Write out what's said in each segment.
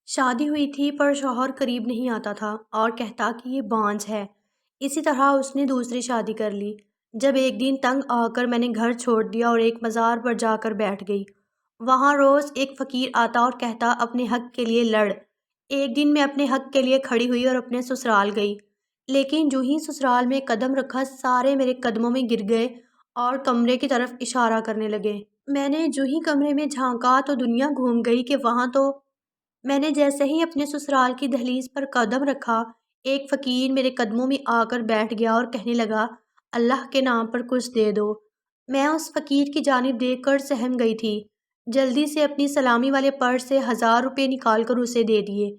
شادی ہوئی تھی پر شوہر قریب نہیں آتا تھا اور کہتا کہ یہ بانجھ ہے۔ اسی طرح اس نے دوسری شادی کر لی۔ جب ایک دن تنگ آ کر میں نے گھر چھوڑ دیا اور ایک مزار پر جا کر بیٹھ گئی۔ وہاں روز ایک فقیر آتا اور کہتا اپنے حق کے لیے لڑ۔ ایک دن میں اپنے حق کے لیے کھڑی ہوئی اور اپنے سسرال گئی، لیکن جو ہی سسرال میں قدم رکھا سارے میرے قدموں میں گر گئے اور کمرے کی طرف اشارہ کرنے لگے۔ میں نے جو ہی کمرے میں جھانکا تو دنیا گھوم گئی کہ وہاں تو میں نے جیسے ہی اپنے سسرال کی دہلیز پر قدم رکھا، ایک فقیر میرے قدموں میں آ کر بیٹھ گیا اور کہنے لگا اللہ کے نام پر کچھ دے دو۔ میں اس فقیر کی جانب دیکھ کر سہم گئی تھی۔ جلدی سے اپنی سلامی والے پرس سے 1000 روپے نکال کر اسے دے دیے۔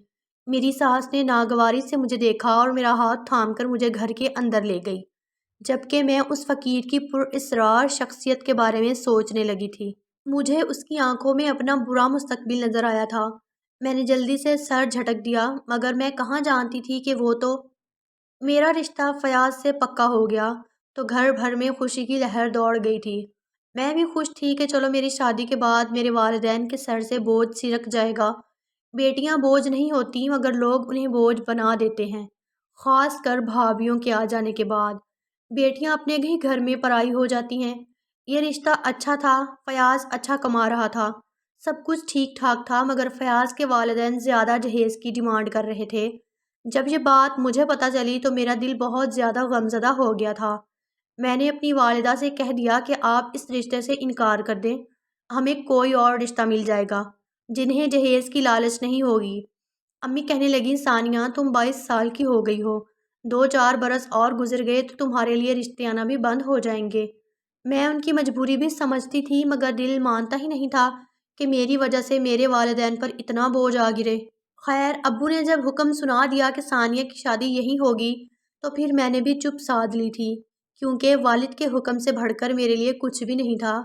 میری ساس نے ناگواری سے مجھے دیکھا اور میرا ہاتھ تھام کر مجھے گھر کے اندر لے گئی، جبکہ میں اس فقیر کی پراسرار شخصیت کے بارے میں سوچنے لگی تھی۔ مجھے اس کی آنکھوں میں اپنا برا مستقبل نظر آیا تھا۔ میں نے جلدی سے سر جھٹک دیا، مگر میں کہاں جانتی تھی کہ وہ تو میرا رشتہ فیاض سے پکا ہو گیا تو گھر بھر میں خوشی کی لہر دوڑ گئی تھی۔ میں بھی خوش تھی کہ چلو میری شادی کے بعد میرے والدین کے سر سے بوجھ سرک جائے گا۔ بیٹیاں بوجھ نہیں ہوتی مگر لوگ انہیں بوجھ بنا دیتے ہیں، خاص کر بھابھیوں کے آ جانے کے بعد۔ بیٹیاں اپنے ہی گھر میں پرائی ہو جاتی ہیں۔ یہ رشتہ اچھا تھا، فیاض اچھا کما رہا تھا، سب کچھ ٹھیک ٹھاک تھا، مگر فیاض کے والدین زیادہ جہیز کی ڈیمانڈ کر رہے تھے۔ جب یہ بات مجھے پتہ چلی تو میرا دل بہت زیادہ غمزدہ ہو گیا تھا۔ میں نے اپنی والدہ سے کہہ دیا کہ آپ اس رشتے سے انکار کر دیں، ہمیں کوئی اور رشتہ مل جائے گا جنہیں جہیز کی لالچ نہیں ہوگی۔ امی کہنے لگیں ثانیہ تم 22 سال کی ہو گئی ہو، 2-4 برس اور گزر گئے تو تمہارے لیے رشتے آنا بھی بند ہو جائیں گے۔ میں ان کی مجبوری بھی سمجھتی تھی مگر دل مانتا ہی نہیں تھا کہ میری وجہ سے میرے والدین پر اتنا بوجھ آ گرے۔ خیر ابو نے جب حکم سنا دیا کہ ثانیہ کی شادی یہی ہوگی تو پھر میں نے بھی چپ سادھ لی تھی، کیونکہ والد کے حکم سے بڑھ کر میرے لیے کچھ بھی نہیں تھا۔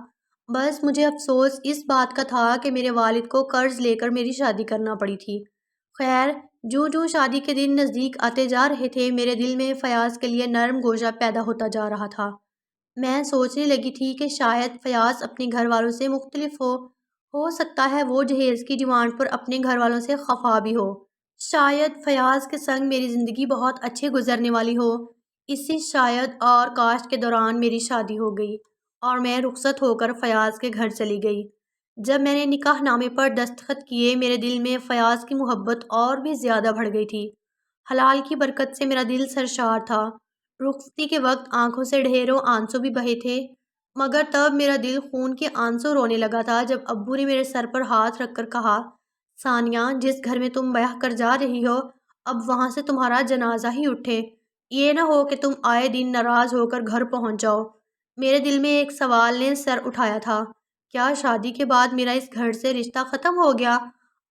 بس مجھے افسوس اس بات کا تھا کہ میرے والد کو قرض لے کر میری شادی کرنا پڑی تھی۔ خیر جو شادی کے دن نزدیک آتے جا رہے تھے میرے دل میں فیاض کے لیے نرم گوشہ پیدا ہوتا جا رہا تھا۔ میں سوچنے لگی تھی کہ شاید فیاض اپنے گھر والوں سے مختلف ہو سکتا ہے وہ جہیز کی ڈیمانڈ پر اپنے گھر والوں سے خفا بھی ہو۔ شاید فیاض کے سنگ میری زندگی بہت اچھے گزرنے والی ہو۔ اسی شاید اور کاشت کے دوران میری شادی ہو گئی اور میں رخصت ہو کر فیاض کے گھر چلی گئی۔ جب میں نے نکاح نامے پر دستخط کیے میرے دل میں فیاض کی محبت اور بھی زیادہ بڑھ گئی تھی۔ حلال کی برکت سے میرا دل سرشار تھا۔ رخصتی کے وقت آنکھوں سے ڈھیروں آنسو بھی بہے تھے، مگر تب میرا دل خون کے آنسو رونے لگا تھا جب ابو نے میرے سر پر ہاتھ رکھ کر کہا ثانیہ جس گھر میں تم بیاہ کر جا رہی ہو اب وہاں سے تمہارا جنازہ ہی اٹھے، یہ نہ ہو کہ تم آئے دن ناراض ہو کر گھر پہنچ جاؤ۔ میرے دل میں ایک سوال نے سر اٹھایا تھا، کیا شادی کے بعد میرا اس گھر سے رشتہ ختم ہو گیا؟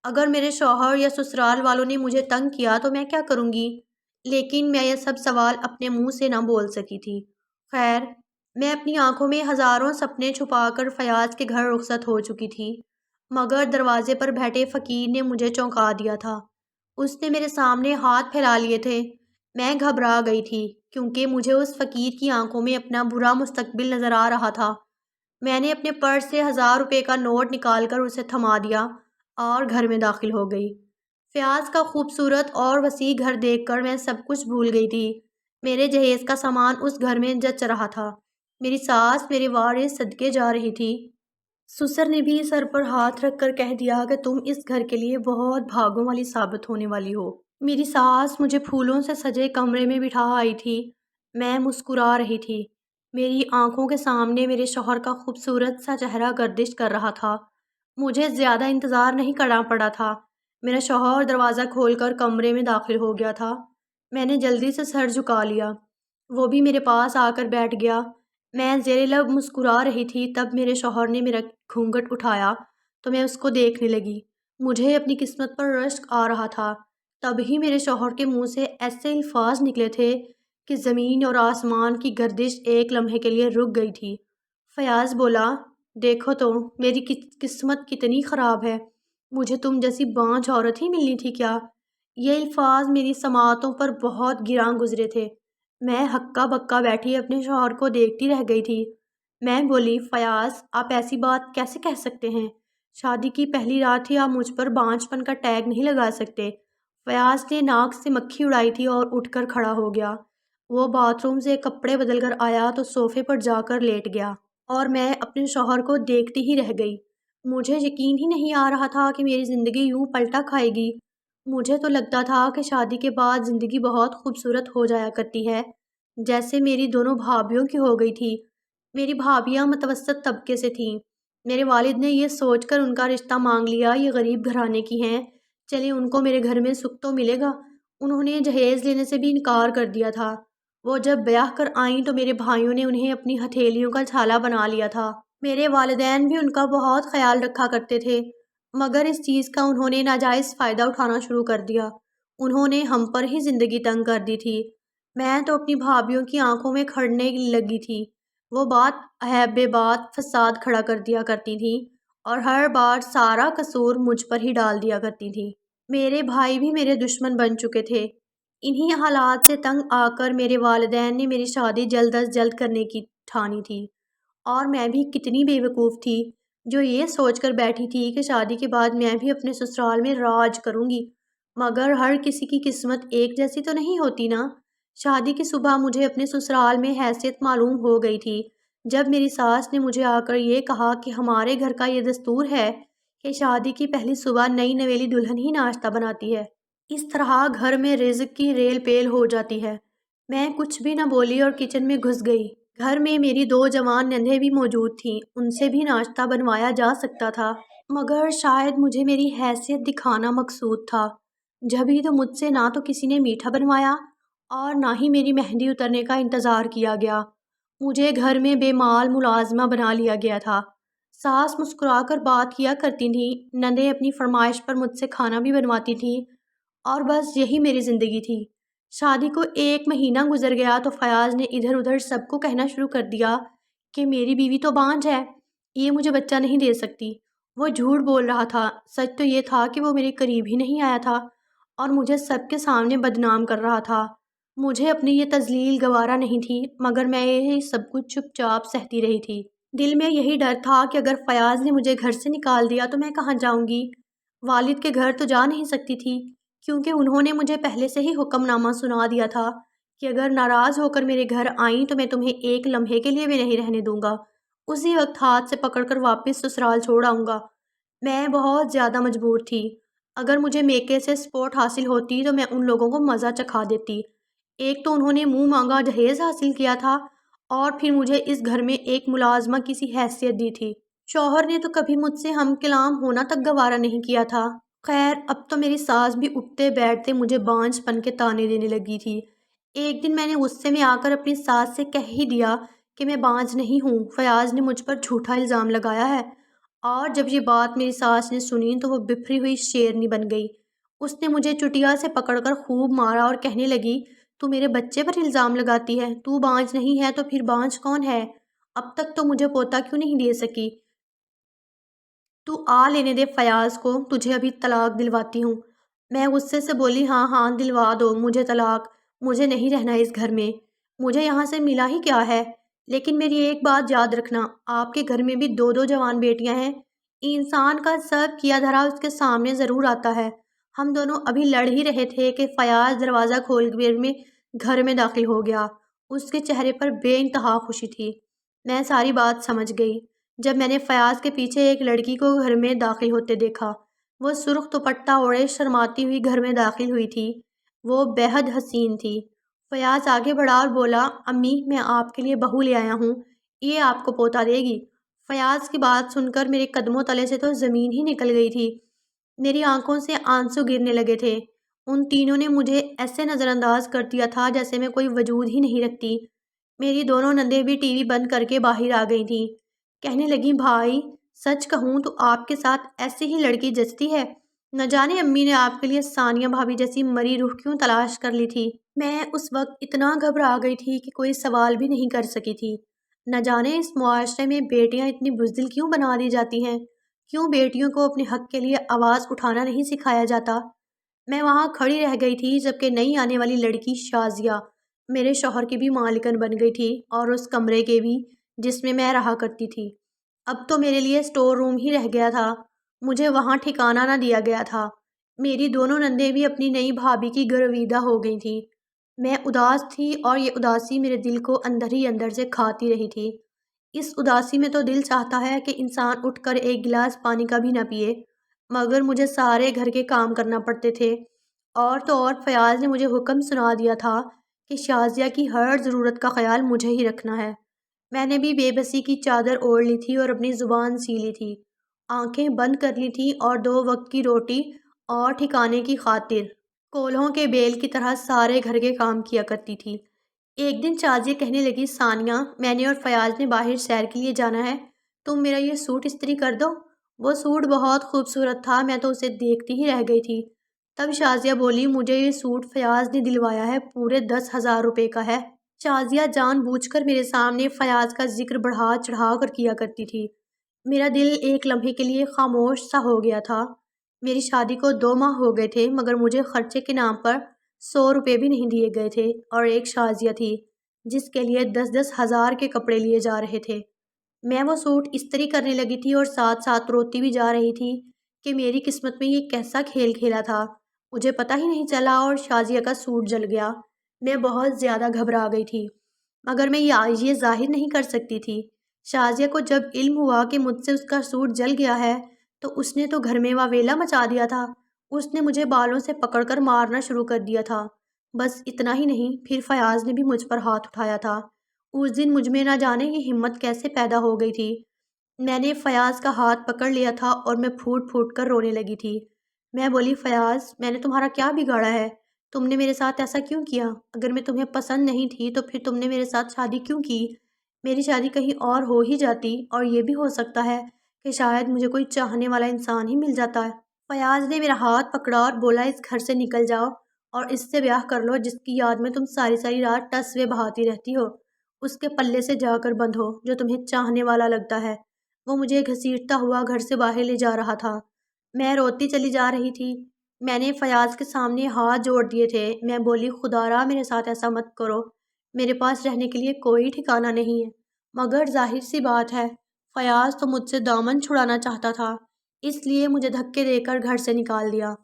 اگر میرے شوہر یا سسرال والوں نے مجھے تنگ کیا تو میں کیا کروں گی؟ لیکن میں یہ سب سوال اپنے منہ سے نہ بول سکی تھی۔ خیر میں اپنی آنکھوں میں ہزاروں سپنے چھپا کر فیاض کے گھر رخصت ہو چکی تھی، مگر دروازے پر بیٹھے فقیر نے مجھے چونکا دیا تھا۔ اس نے میرے سامنے ہاتھ پھیلا لیے تھے۔ میں گھبرا گئی تھی کیونکہ مجھے اس فقیر کی آنکھوں میں اپنا برا مستقبل نظر آ رہا تھا۔ میں نے اپنے پرس سے 1000 روپے کا نوٹ نکال کر اسے تھما دیا اور گھر میں داخل ہو گئی۔ فیاض کا خوبصورت اور وسیع گھر دیکھ کر میں سب کچھ بھول گئی تھی۔ میرے جہیز کا سامان اس گھر میں جچ رہا تھا۔ میری ساس میرے وارث صدقے جا رہی تھی۔ سسر نے بھی سر پر ہاتھ رکھ کر کہہ دیا کہ تم اس گھر کے لیے بہت بھاگوں والی ثابت ہونے والی ہو۔ میری ساس مجھے پھولوں سے سجے کمرے میں بٹھا آئی تھی۔ میں مسکرا رہی تھی۔ میری آنکھوں کے سامنے میرے شوہر کا خوبصورت سا چہرہ گردش کر رہا تھا۔ مجھے زیادہ انتظار نہیں کرنا پڑا تھا۔ میرا شوہر دروازہ کھول کر کمرے میں داخل ہو گیا تھا۔ میں نے جلدی سے سر جھکا لیا۔ وہ بھی میرے پاس آ کر بیٹھ گیا۔ میں زیر لب مسکرا رہی تھی تب میرے شوہر نے میرا گھونگھٹ اٹھایا تو میں اس کو دیکھنے لگی۔ مجھے اپنی قسمت پر رشک آ رہا تھا۔ تب ہی میرے شوہر کے منہ سے ایسے الفاظ نکلے تھے کہ زمین اور آسمان کی گردش ایک لمحے کے لیے رک گئی تھی۔ فیاض بولا، دیکھو تو میری قسمت کتنی خراب ہے، مجھے تم جیسی بانجھ عورت ہی ملنی تھی کیا؟ یہ الفاظ میری سماعتوں پر بہت گراں گزرے تھے۔ میں ہکا بکا بیٹھی اپنے شوہر کو دیکھتی رہ گئی تھی۔ میں بولی، فیاض آپ ایسی بات کیسے کہہ سکتے ہیں؟ شادی کی پہلی رات تھی، آپ مجھ پر بانجھ پن کا ٹیگ نہیں لگا سکتے۔ فیاض نے ناک سے مکھی اڑائی تھی اور اٹھ کر کھڑا ہو گیا۔ وہ باتھ روم سے کپڑے بدل کر آیا تو صوفے پر جا کر لیٹ گیا اور میں اپنے شوہر کو دیکھتی ہی رہ گئی۔ مجھے یقین ہی نہیں آ رہا تھا کہ میری زندگی یوں پلٹا کھائے گی۔ مجھے تو لگتا تھا کہ شادی کے بعد زندگی بہت خوبصورت ہو جایا کرتی ہے، جیسے میری دونوں بھابھیوں کی ہو گئی تھی۔ میری بھابھیاں متوسط طبقے سے تھیں۔ میرے والد نے یہ سوچ کر ان کا رشتہ مانگ لیا، یہ غریب گھرانے کی ہیں، چلے ان کو میرے گھر میں سکھ تو ملے گا۔ انہوں نے جہیز لینے سے بھی انکار کر دیا تھا۔ وہ جب بیاہ کر آئیں تو میرے بھائیوں نے انہیں اپنی ہتھیلیوں کا چھالا بنا لیا تھا۔ میرے والدین بھی ان کا بہت خیال رکھا کرتے تھے، مگر اس چیز کا انہوں نے ناجائز فائدہ اٹھانا شروع کر دیا۔ انہوں نے ہم پر ہی زندگی تنگ کر دی تھی۔ میں تو اپنی بھابھیوں کی آنکھوں میں کھڑنے لگی تھی۔ وہ بات بے بات فساد کھڑا کر دیا کرتی تھیں اور ہر بار سارا قصور مجھ پر ہی ڈال دیا کرتی تھیں۔ میرے بھائی بھی میرے دشمن بن چکے تھے۔ انہی حالات سے تنگ آ کر میرے والدین نے میری شادی جلد از جلد کرنے کی ٹھانی تھی، اور میں بھی کتنی بے وقوف تھی جو یہ سوچ کر بیٹھی تھی کہ شادی کے بعد میں بھی اپنے سسرال میں راج کروں گی۔ مگر ہر کسی کی قسمت ایک جیسی تو نہیں ہوتی نا۔ شادی کی صبح مجھے اپنے سسرال میں حیثیت معلوم ہو گئی تھی، جب میری ساس نے مجھے آ کر یہ کہا کہ ہمارے گھر کا یہ دستور ہے کہ شادی کی پہلی صبح نئی نویلی دلہن ہی ناشتہ بناتی ہے۔ اس طرح گھر میں رزق کی ریل پیل ہو جاتی ہے۔ میں کچھ بھی نہ بولی اور کچن میں گھس گئی۔ گھر میں میری دو جوان نندیں بھی موجود تھیں، ان سے بھی ناشتہ بنوایا جا سکتا تھا، مگر شاید مجھے میری حیثیت دکھانا مقصود تھا، جبھی تو مجھ سے نہ تو کسی نے میٹھا بنوایا اور نہ ہی میری مہندی اترنے کا انتظار کیا گیا۔ مجھے گھر میں بے مال ملازمہ بنا لیا گیا تھا۔ ساس مسکرا کر بات کیا کرتی تھیں، نندیں اپنی فرمائش پر مجھ سے کھانا بھی بنواتی تھیں، اور بس یہی میری زندگی تھی۔ شادی کو 1 مہینہ گزر گیا تو فیاض نے ادھر ادھر سب کو کہنا شروع کر دیا کہ میری بیوی تو بانجھ ہے، یہ مجھے بچہ نہیں دے سکتی۔ وہ جھوٹ بول رہا تھا، سچ تو یہ تھا کہ وہ میرے قریب ہی نہیں آیا تھا اور مجھے سب کے سامنے بدنام کر رہا تھا۔ مجھے اپنی یہ تذلیل گوارا نہیں تھی، مگر میں یہ سب کچھ چپ چاپ سہتی رہی تھی۔ دل میں یہی ڈر تھا کہ اگر فیاض نے مجھے گھر سے نکال دیا تو میں کہاں جاؤں گی؟ والد کے گھر تو جا نہیں سکتی تھی، کیونکہ انہوں نے مجھے پہلے سے ہی حکم نامہ سنا دیا تھا کہ اگر ناراض ہو کر میرے گھر آئیں تو میں تمہیں ایک لمحے کے لیے بھی نہیں رہنے دوں گا، اسی وقت ہاتھ سے پکڑ کر واپس سسرال چھوڑ آؤں گا۔ میں بہت زیادہ مجبور تھی۔ اگر مجھے میکے سے سپورٹ حاصل ہوتی تو میں ان لوگوں کو مزہ چکھا دیتی۔ ایک تو انہوں نے منہ مانگا جہیز حاصل کیا تھا، اور پھر مجھے اس گھر میں ایک ملازمہ کی سی حیثیت دی تھی۔ شوہر نے تو کبھی مجھ سے ہم کلام ہونا تک گوارا نہیں کیا تھا۔ خیر، اب تو میری ساس بھی اٹھتے بیٹھتے مجھے بانجھ پن کے طعنے دینے لگی تھی۔ ایک دن میں نے غصے میں آ کر اپنی ساس سے کہہ ہی دیا کہ میں بانجھ نہیں ہوں، فیاض نے مجھ پر جھوٹا الزام لگایا ہے۔ اور جب یہ بات میری ساس نے سنی تو وہ بفری ہوئی شیرنی بن گئی۔ اس نے مجھے چٹیا سے پکڑ کر خوب مارا اور کہنے لگی، تو میرے بچے پر الزام لگاتی ہے؟ تو بانجھ نہیں ہے تو پھر بانجھ کون ہے؟ اب تک تو مجھے پوتا کیوں نہیں دے سکی؟ تو آ لینے دے فیاض کو، تجھے ابھی طلاق دلواتی ہوں۔ میں غصے سے بولی، ہاں ہاں دلوا دو مجھے طلاق، مجھے نہیں رہنا اس گھر میں، مجھے یہاں سے ملا ہی کیا ہے؟ لیکن میری ایک بات یاد رکھنا، آپ کے گھر میں بھی 2 جوان بیٹیاں ہیں، انسان کا سب کیا دھرا اس کے سامنے ضرور آتا ہے۔ ہم دونوں ابھی لڑ ہی رہے تھے کہ فیاض دروازہ کھول کر میں گھر میں داخل ہو گیا۔ اس کے چہرے پر بے انتہا خوشی تھی۔ میں ساری بات سمجھ گئی جب میں نے فیاض کے پیچھے ایک لڑکی کو گھر میں داخل ہوتے دیکھا۔ وہ سرخ دوپٹہ اوڑھے شرماتی ہوئی گھر میں داخل ہوئی تھی۔ وہ بے حد حسین تھی۔ فیاض آگے بڑھا اور بولا، امی میں آپ کے لیے بہو لے آیا ہوں، یہ آپ کو پوتا دے گی۔ فیاض کی بات سن کر میرے قدموں تلے سے تو زمین ہی نکل گئی تھی۔ میری آنکھوں سے آنسو گرنے لگے تھے۔ ان تینوں نے مجھے ایسے نظر انداز کر دیا تھا جیسے میں کوئی وجود ہی نہیں رکھتی۔ میری دونوں نندیں بھی ٹی وی بند کر کے باہر آ گئی تھیں۔ کہنے لگیں، بھائی سچ کہوں تو آپ کے ساتھ ایسی ہی لڑکی جچتی ہے۔ نہ جانے امی نے آپ کے لیے ثانیہ بھابی جیسی مری روح کیوں تلاش کر لی تھی۔ میں اس وقت اتنا گھبرا گئی تھی کہ کوئی سوال بھی نہیں کر سکی تھی۔ نہ جانے اس معاشرے میں بیٹیاں اتنی بزدل کیوں بنا دی جاتی ہیں، کیوں بیٹیوں کو اپنے حق کے لیے آواز اٹھانا نہیں سکھایا جاتا۔ میں وہاں کھڑی رہ گئی تھی جبکہ نئی آنے والی لڑکی شازیہ میرے شوہر کی بھی مالکن بن گئی تھی، اور اس کمرے کے بھی جس میں میں رہا کرتی تھی۔ اب تو میرے لیے اسٹور روم ہی رہ گیا تھا۔ مجھے وہاں ٹھکانہ نہ دیا گیا تھا۔ میری دونوں نندیں بھی اپنی نئی بھابھی کی گرویدہ ہو گئی تھیں۔ میں اداس تھی اور یہ اداسی میرے دل کو اندر ہی اندر سے کھاتی رہی تھی۔ اس اداسی میں تو دل چاہتا ہے کہ انسان اٹھ کر ایک گلاس پانی کا بھی نہ پیے، مگر مجھے سارے گھر کے کام کرنا پڑتے تھے۔ اور تو اور فیاض نے مجھے حکم سنا دیا تھا کہ شازیہ کی ہر ضرورت کا خیال مجھے ہی رکھنا ہے۔ میں نے بھی بے بسی کی چادر اوڑھ لی تھی اور اپنی زبان سی لی تھی، آنکھیں بند کر لی تھی اور 2 وقت کی روٹی اور ٹھکانے کی خاطر کولہوں کے بیل کی طرح سارے گھر کے کام کیا کرتی تھی۔ ایک دن شازیہ کہنے لگی، ثانیہ، میں نے اور فیاض نے باہر سیر کے لیے جانا ہے، تم میرا یہ سوٹ استری کر دو۔ وہ سوٹ بہت خوبصورت تھا، میں تو اسے دیکھتی ہی رہ گئی تھی۔ تب شازیہ بولی، مجھے یہ سوٹ فیاض نے دلوایا ہے، پورے 10,000 روپے کا ہے۔ شازیہ جان بوجھ کر میرے سامنے فیاض کا ذکر بڑھا چڑھا کر کیا کرتی تھی۔ میرا دل ایک لمحے کے لیے خاموش سا ہو گیا تھا۔ میری شادی کو 2 ماہ ہو گئے تھے، مگر مجھے خرچے کے نام پر 100 روپے بھی نہیں دیے گئے تھے، اور ایک شازیہ تھی جس کے لیے 10,000 کے کپڑے لیے جا رہے تھے۔ میں وہ سوٹ استری کرنے لگی تھی اور ساتھ ساتھ روتی بھی جا رہی تھی کہ میری قسمت میں یہ کیسا کھیل کھیلا تھا، مجھے پتہ ہی نہیں چلا اور شازیہ کا سوٹ جل گیا۔ میں بہت زیادہ گھبرا گئی تھی، مگر میں یہ ظاہر نہیں کر سکتی تھی۔ شازیہ کو جب علم ہوا کہ مجھ سے اس کا سوٹ جل گیا ہے تو اس نے تو گھر میں واویلا مچا دیا تھا۔ اس نے مجھے بالوں سے پکڑ کر مارنا شروع کر دیا تھا۔ بس اتنا ہی نہیں، پھر فیاض نے بھی مجھ پر ہاتھ اٹھایا تھا۔ اس دن مجھ میں نہ جانے یہ ہمت کیسے پیدا ہو گئی تھی۔ میں نے فیاض کا ہاتھ پکڑ لیا تھا اور میں پھوٹ پھوٹ کر رونے لگی تھی۔ میں بولی، فیاض، میں نے تمہارا کیا بگاڑا ہے؟ تم نے میرے ساتھ ایسا کیوں کیا؟ اگر میں تمہیں پسند نہیں تھی تو پھر تم نے میرے ساتھ شادی کیوں کی؟ میری شادی کہیں اور ہو ہی جاتی، اور یہ بھی ہو سکتا ہے کہ شاید مجھے کوئی چاہنے والا انسان ہی مل جاتا ہے۔ فیاض نے میرا ہاتھ پکڑا اور بولا، اس گھر سے نکل جاؤ اور اس سے بیاہ کر لو جس کی یاد میں تم ساری ساری رات ٹسوے بہاتی رہتی ہو۔ اس کے پلے سے جا کر بندھو جو تمہیں چاہنے والا لگتا ہے۔ وہ مجھے گھسیٹتا ہوا گھر سے باہر لے جا رہا تھا۔ میں روتی چلی جا رہی تھی۔ میں نے فیاض کے سامنے ہاتھ جوڑ دیے تھے۔ میں بولی، خدا را میرے ساتھ ایسا مت کرو، میرے پاس رہنے کے لیے کوئی ٹھکانہ نہیں ہے۔ مگر ظاہر سی بات ہے، فیاض تو مجھ سے دامن چھڑانا چاہتا تھا، اس لیے مجھے دھکے دے کر گھر سے نکال دیا۔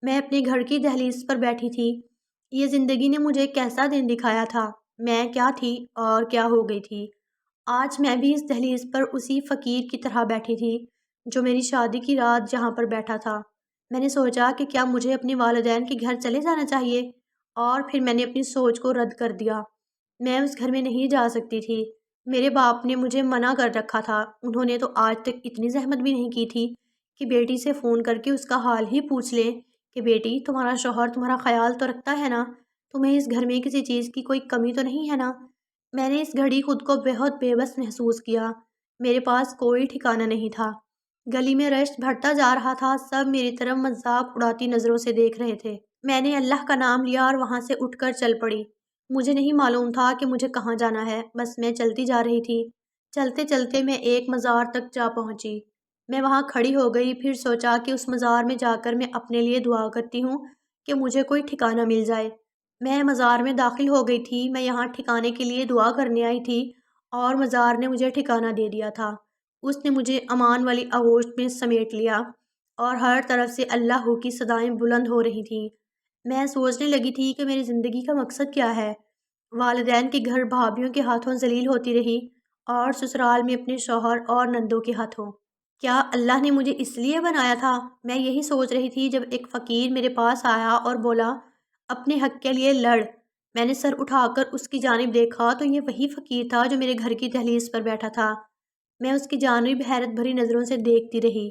میں اپنے گھر کی دہلیز پر بیٹھی تھی۔ یہ زندگی نے مجھے کیسا دن دکھایا تھا، میں کیا تھی اور کیا ہو گئی تھی۔ آج میں بھی اس دہلیز پر اسی فقیر کی طرح بیٹھی تھی جو میری شادی کی رات جہاں پر بیٹھا تھا۔ میں نے سوچا کہ کیا مجھے اپنے والدین کے گھر چلے جانا چاہیے، اور پھر میں نے اپنی سوچ کو رد کر دیا۔ میں اس گھر میں نہیں جا سکتی تھی۔ میرے باپ نے مجھے منع کر رکھا تھا۔ انہوں نے تو آج تک اتنی زحمت بھی نہیں کی تھی کہ بیٹی سے فون کر کے اس کا حال ہی پوچھ لیں کہ بیٹی، تمہارا شوہر تمہارا خیال تو رکھتا ہے نا؟ تمہیں اس گھر میں کسی چیز کی کوئی کمی تو نہیں ہے نا؟ میں نے اس گھڑی خود کو بہت بے بس محسوس کیا۔ میرے پاس کوئی ٹھکانہ نہیں تھا۔ گلی میں رشک بڑھتا جا رہا تھا، سب میری طرف مذاق اڑاتی نظروں سے دیکھ رہے تھے۔ میں نے اللہ کا نام لیا اور وہاں سے اٹھ کر چل پڑی۔ مجھے نہیں معلوم تھا کہ مجھے کہاں جانا ہے، بس میں چلتی جا رہی تھی۔ چلتے چلتے میں ایک مزار تک جا پہنچی۔ میں وہاں کھڑی ہو گئی، پھر سوچا کہ اس مزار میں جا کر میں اپنے لیے دعا کرتی ہوں کہ مجھے کوئی ٹھکانہ مل جائے۔ میں مزار میں داخل ہو گئی تھی۔ میں یہاں ٹھکانے کے لیے دعا کرنے آئی تھی اور مزار نے مجھے ٹھکانہ دے دیا تھا۔ اس نے مجھے امان والی آغوش میں سمیٹ لیا اور ہر طرف سے اللہ ہو کی صدائیں بلند ہو رہی تھیں۔ میں سوچنے لگی تھی کہ میری زندگی کا مقصد کیا ہے۔ والدین کے گھر بھابھیوں کے ہاتھوں ذلیل ہوتی رہی اور سسرال میں اپنے شوہر اور نندوں کے ہاتھوں۔ کیا اللہ نے مجھے اس لیے بنایا تھا؟ میں یہی سوچ رہی تھی جب ایک فقیر میرے پاس آیا اور بولا، اپنے حق کے لیے لڑ۔ میں نے سر اٹھا کر اس کی جانب دیکھا تو یہ وہی فقیر تھا جو میرے گھر کی دہلیز پر بیٹھا تھا۔ میں اس کی جانب حیرت بھری نظروں سے دیکھتی رہی۔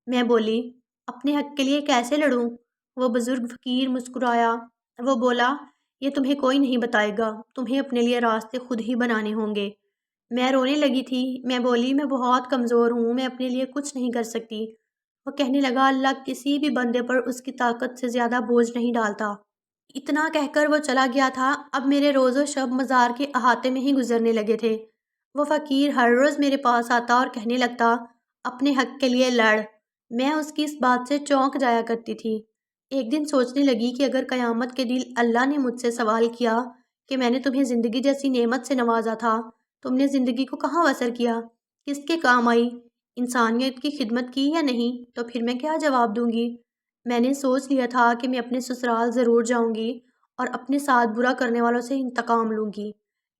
میں بولی، اپنے حق کے لیے کیسے لڑوں؟ وہ بزرگ فقیر مسکرایا۔ وہ بولا، یہ تمہیں کوئی نہیں بتائے گا، تمہیں اپنے لیے راستے خود ہی بنانے ہوں گے۔ میں رونے لگی تھی۔ میں بولی، میں بہت کمزور ہوں، میں اپنے لیے کچھ نہیں کر سکتی۔ وہ کہنے لگا، اللہ کسی بھی بندے پر اس کی طاقت سے زیادہ بوجھ نہیں ڈالتا۔ اتنا کہہ کر وہ چلا گیا تھا۔ اب میرے روز و شب مزار کے احاطے میں ہی گزرنے لگے تھے۔ وہ فقیر ہر روز میرے پاس آتا اور کہنے لگتا، اپنے حق کے لیے لڑ۔ میں اس کی اس بات سے چونک جایا کرتی تھی۔ ایک دن سوچنے لگی کہ اگر قیامت کے دن اللہ نے مجھ سے سوال کیا کہ میں نے تمہیں زندگی جیسی نعمت سے نوازا تھا، تم نے زندگی کو کہاں بسر کیا، کس کے کام آئی؟ انسانیت کی خدمت کی یا نہیں، تو پھر میں کیا جواب دوں گی؟ میں نے سوچ لیا تھا کہ میں اپنے سسرال ضرور جاؤں گی اور اپنے ساتھ برا کرنے والوں سے انتقام لوں گی۔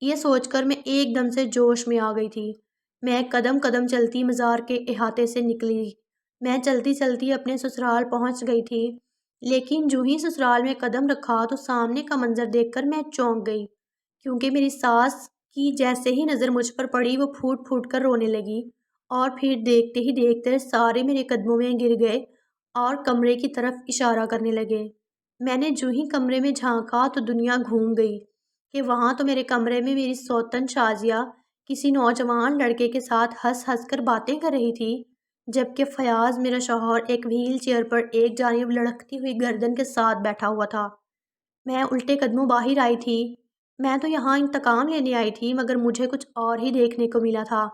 یہ سوچ کر میں ایک دم سے جوش میں آ گئی تھی۔ میں قدم قدم چلتی مزار کے احاطے سے نکلی۔ میں چلتی چلتی اپنے سسرال پہنچ گئی تھی، لیکن جو ہی سسرال میں قدم رکھا تو سامنے کا منظر دیکھ کر میں چونک گئی، کیونکہ میری ساس کی جیسے ہی نظر مجھ پر پڑی وہ پھوٹ پھوٹ کر رونے لگی، اور پھر دیکھتے ہی دیکھتے سارے میرے قدموں میں گر گئے اور کمرے کی طرف اشارہ کرنے لگے۔ میں نے جو ہی کمرے میں جھانکا تو دنیا گھوم گئی کہ وہاں تو میرے کمرے میں میری سوتن شازیہ کسی نوجوان لڑکے کے ساتھ ہنس ہنس کر باتیں کر رہی تھی، جبکہ فیاض میرا شوہر ایک وہیل چیئر پر ایک جانب لڑکتی ہوئی گردن کے ساتھ بیٹھا ہوا تھا۔ میں الٹے قدموں باہر آئی تھی۔ میں تو یہاں انتقام لینے آئی تھی، مگر مجھے کچھ اور ہی دیکھنے کو ملا تھا۔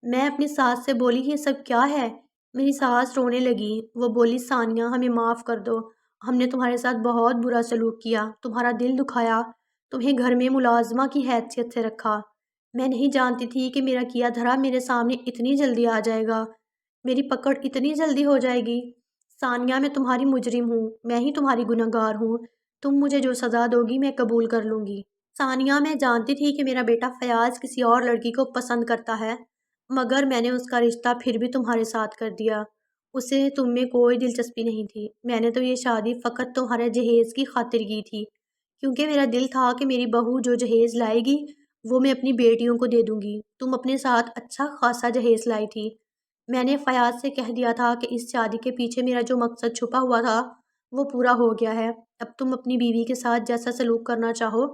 میں اپنی ساس سے بولی، یہ سب کیا ہے؟ میری ساس رونے لگی۔ وہ بولی، ثانیہ ہمیں معاف کر دو، ہم نے تمہارے ساتھ بہت برا سلوک کیا، تمہارا دل دکھایا، تمہیں گھر میں ملازمہ کی حیثیت سے رکھا۔ میں نہیں جانتی تھی کہ میرا کیا دھرا میرے سامنے اتنی جلدی آ جائے گا، میری پکڑ اتنی جلدی ہو جائے گی۔ ثانیہ میں تمہاری مجرم ہوں، میں ہی تمہاری گنہگار ہوں، تم مجھے جو سزا دو گی میں قبول کر لوں گی۔ ثانیہ، میں جانتی تھی کہ میرا بیٹا فیاض کسی اور لڑکی کو پسند کرتا ہے، مگر میں نے اس کا رشتہ پھر بھی تمہارے ساتھ کر دیا۔ اسے تم میں کوئی دلچسپی نہیں تھی۔ میں نے تو یہ شادی فقط تمہارے جہیز کی خاطر کی تھی، کیونکہ میرا دل تھا کہ میری بہو جو جہیز لائے گی وہ میں اپنی بیٹیوں کو دے دوں گی۔ تم اپنے ساتھ اچھا خاصا جہیز لائی تھی۔ میں نے فیاض سے کہہ دیا تھا کہ اس شادی کے پیچھے میرا جو مقصد چھپا ہوا تھا وہ پورا ہو گیا ہے۔ اب تم اپنی بیوی کے ساتھ جیسا سلوک کرنا چاہو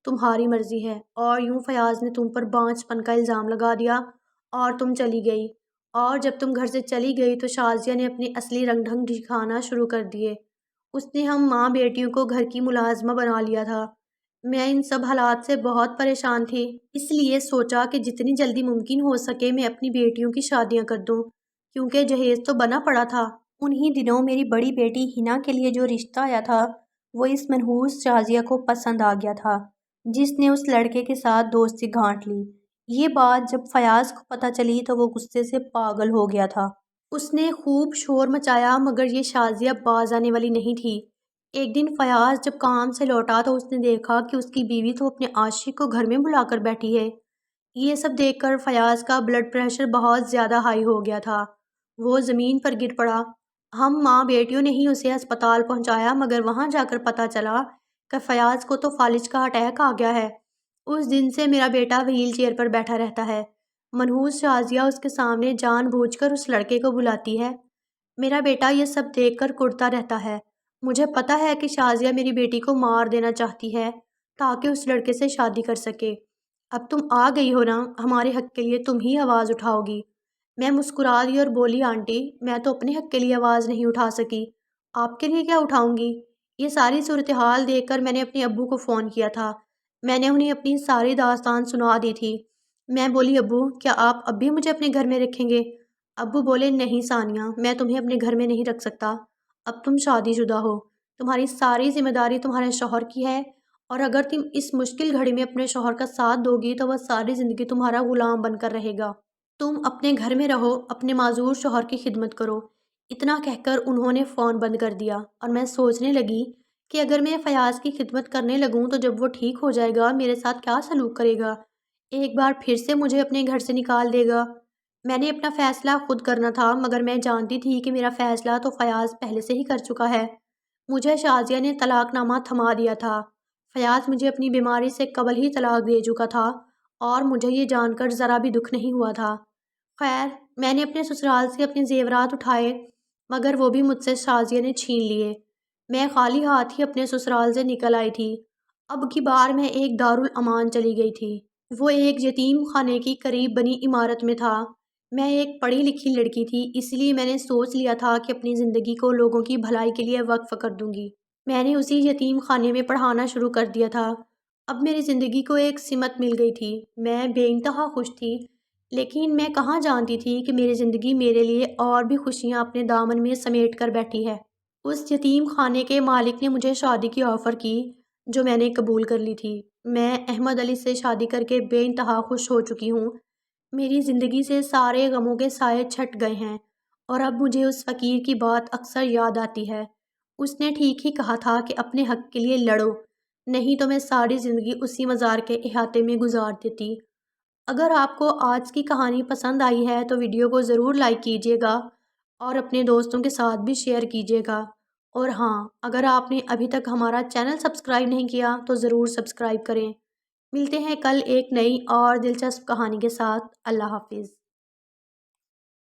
تمہاری مرضی ہے۔ اور یوں فیاض نے تم پر بانجھ پن کا الزام لگا دیا اور تم چلی گئی، اور جب تم گھر سے چلی گئی تو شازیہ نے اپنے اصلی رنگ ڈھنگ دکھانا شروع کر دیے۔ اس نے ہم ماں بیٹیوں کو گھر کی ملازمہ بنا لیا تھا۔ میں ان سب حالات سے بہت پریشان تھی، اس لیے سوچا کہ جتنی جلدی ممکن ہو سکے میں اپنی بیٹیوں کی شادیاں کر دوں، کیونکہ جہیز تو بنا پڑا تھا۔ انہی دنوں میری بڑی بیٹی ہنا کے لیے جو رشتہ آیا تھا وہ اس منحوس شازیہ کو پسند آ گیا تھا، جس نے اس لڑکے کے ساتھ دوستی گھانٹ لی۔ یہ بات جب فیاض کو پتہ چلی تو وہ غصے سے پاگل ہو گیا تھا۔ اس نے خوب شور مچایا، مگر یہ شازیہ باز آنے والی نہیں تھی۔ ایک دن فیاض جب کام سے لوٹا تو اس نے دیکھا کہ اس کی بیوی تو اپنے عاشق کو گھر میں بلا کر بیٹھی ہے۔ یہ سب دیکھ کر فیاض کا بلڈ پریشر بہت زیادہ ہائی ہو گیا تھا۔ وہ زمین پر گر پڑا۔ ہم ماں بیٹیوں نے ہی اسے ہسپتال پہنچایا، مگر وہاں جا کر پتہ چلا کہ فیاض کو تو فالج کا اٹیک آ گیا ہے۔ اس دن سے میرا بیٹا وہیل چیئر پر بیٹھا رہتا ہے۔ منحوس شازیہ اس کے سامنے جان بوجھ کر اس لڑکے کو بلاتی ہے۔ میرا بیٹا یہ سب دیکھ کر کڑتا رہتا ہے۔ مجھے پتہ ہے کہ شازیہ میری بیٹی کو مار دینا چاہتی ہے تاکہ اس لڑکے سے شادی کر سکے۔ اب تم آ گئی ہو نا، ہمارے حق کے لیے تم ہی آواز اٹھاؤ گی۔ میں مسکرا دی اور بولی، آنٹی میں تو اپنے حق کے لیے آواز نہیں اٹھا سکی، آپ کے لیے کیا اٹھاؤں گی؟ یہ ساری صورتحال دیکھ کر میں نے اپنے ابو کو فون کیا تھا۔ میں نے انہیں اپنی ساری داستان سنا دی تھی۔ میں بولی، ابو کیا آپ اب بھی مجھے اپنے گھر میں رکھیں گے؟ ابو بولے، نہیں ثانیہ، میں تمہیں اپنے گھر میں نہیں رکھ سکتا۔ اب تم شادی شدہ ہو، تمہاری ساری ذمہ داری تمہارے شوہر کی ہے، اور اگر تم اس مشکل گھڑی میں اپنے شوہر کا ساتھ دو گی تو وہ ساری زندگی تمہارا غلام بن کر رہے گا۔ تم اپنے گھر میں رہو، اپنے معذور شوہر کی خدمت کرو۔ اتنا کہہ کر انہوں نے فون بند کر دیا، اور میں سوچنے لگی کہ اگر میں فیاض کی خدمت کرنے لگوں تو جب وہ ٹھیک ہو جائے گا میرے ساتھ کیا سلوک کرے گا؟ ایک بار پھر سے مجھے اپنے گھر سے نکال دے گا۔ میں نے اپنا فیصلہ خود کرنا تھا، مگر میں جانتی تھی کہ میرا فیصلہ تو فیاض پہلے سے ہی کر چکا ہے۔ مجھے شازیہ نے طلاق نامہ تھما دیا تھا۔ فیاض مجھے اپنی بیماری سے قبل ہی طلاق دے چکا تھا، اور مجھے یہ جان کر ذرا بھی دکھ نہیں ہوا تھا۔ خیر، میں نے اپنے سسرال سے اپنے زیورات اٹھائے، مگر وہ بھی مجھ سے شازیہ نے چھین لیے۔ میں خالی ہاتھ ہی اپنے سسرال سے نکل آئی تھی۔ اب کی بار میں ایک دارالامان چلی گئی تھی۔ وہ ایک یتیم خانے کی قریب بنی عمارت میں تھا۔ میں ایک پڑھی لکھی لڑکی تھی، اس لیے میں نے سوچ لیا تھا کہ اپنی زندگی کو لوگوں کی بھلائی کے لیے وقف کر دوں گی۔ میں نے اسی یتیم خانے میں پڑھانا شروع کر دیا تھا۔ اب میری زندگی کو ایک سمت مل گئی تھی۔ میں بے انتہا خوش تھی، لیکن میں کہاں جانتی تھی کہ میری زندگی میرے لیے اور بھی خوشیاں اپنے دامن میں سمیٹ کر بیٹھی ہے۔ اس یتیم خانے کے مالک نے مجھے شادی کی آفر کی، جو میں نے قبول کر لی تھی۔ میں احمد علی سے شادی کر کے بے انتہا خوش ہو چکی ہوں۔ میری زندگی سے سارے غموں کے سائے چھٹ گئے ہیں اور اب مجھے اس فقیر کی بات اکثر یاد آتی ہے۔ اس نے ٹھیک ہی کہا تھا کہ اپنے حق کے لیے لڑو، نہیں تو میں ساری زندگی اسی مزار کے احاطے میں گزار دیتی۔ اگر آپ کو آج کی کہانی پسند آئی ہے تو ویڈیو کو ضرور لائک کیجیے گا اور اپنے دوستوں کے ساتھ بھی شیئر کیجیے گا۔ اور ہاں، اگر آپ نے ابھی تک ہمارا چینل سبسکرائب نہیں کیا تو ضرور سبسکرائب کریں۔ ملتے ہیں کل ایک نئی اور دلچسپ کہانی کے ساتھ۔ اللہ حافظ۔